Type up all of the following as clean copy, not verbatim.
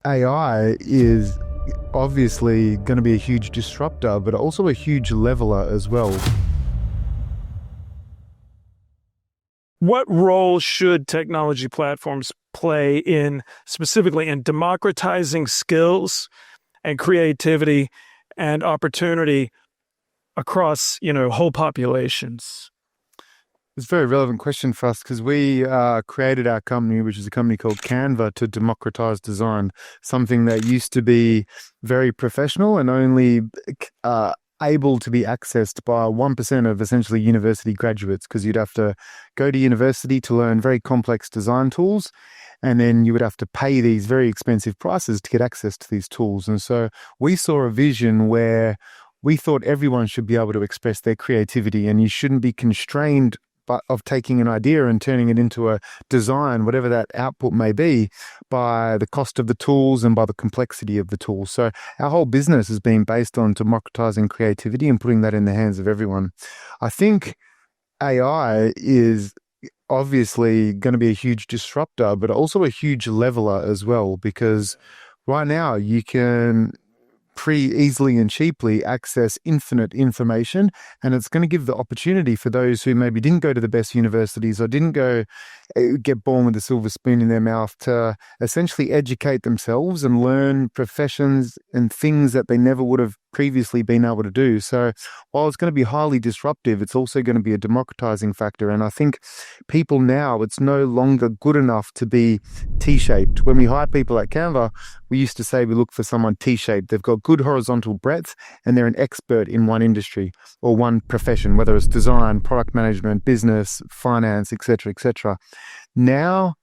AI is obviously going to be a huge disruptor, but also a huge leveler as well. What role should technology platforms play specifically in democratizing skills and creativity and opportunity across, whole populations? It's a very relevant question for us because we created our company, which is a company called Canva, to democratize design, something that used to be very professional and only able to be accessed by 1% of essentially university graduates, because you'd have to go to university to learn very complex design tools, and then you would have to pay these very expensive prices to get access to these tools. And so we saw a vision where we thought everyone should be able to express their creativity, and you shouldn't be constrained of taking an idea and turning it into a design, whatever that output may be, by the cost of the tools and by the complexity of the tools. So our whole business has been based on democratizing creativity and putting that in the hands of everyone. I think AI is obviously going to be a huge disruptor, but also a huge leveler as well, because right now you can pretty easily and cheaply access infinite information, and it's going to give the opportunity for those who maybe didn't go to the best universities or didn't get born with a silver spoon in their mouth to essentially educate themselves and learn professions and things that they never would have previously been able to do. So while it's going to be highly disruptive, it's also going to be a democratizing factor. And I think people now, it's no longer good enough to be T-shaped. When we hire people at Canva, we used to say we look for someone T-shaped. They've got good horizontal breadth and they're an expert in one industry or one profession, whether it's design, product management, business, finance, etc., etc. Now,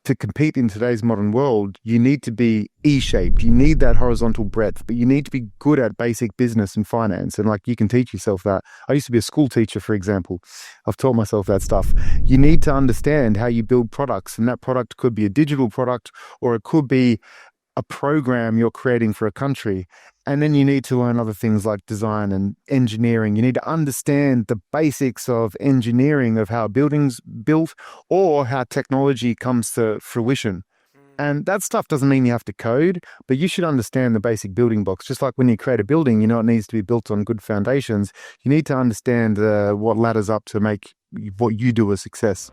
to compete in today's modern world, you need to be E-shaped. You need that horizontal breadth, but you need to be good at basic business and finance. And you can teach yourself that. I used to be a school teacher, for example. I've taught myself that stuff. You need to understand how you build products, and that product could be a digital product or it could be a program you're creating for a country. And then you need to learn other things like design and engineering. You need to understand the basics of engineering, of how a building's built or how technology comes to fruition. And that stuff doesn't mean you have to code, but you should understand the basic building blocks. Just like when you create a building, it needs to be built on good foundations. You need to understand what ladders up to make what you do a success.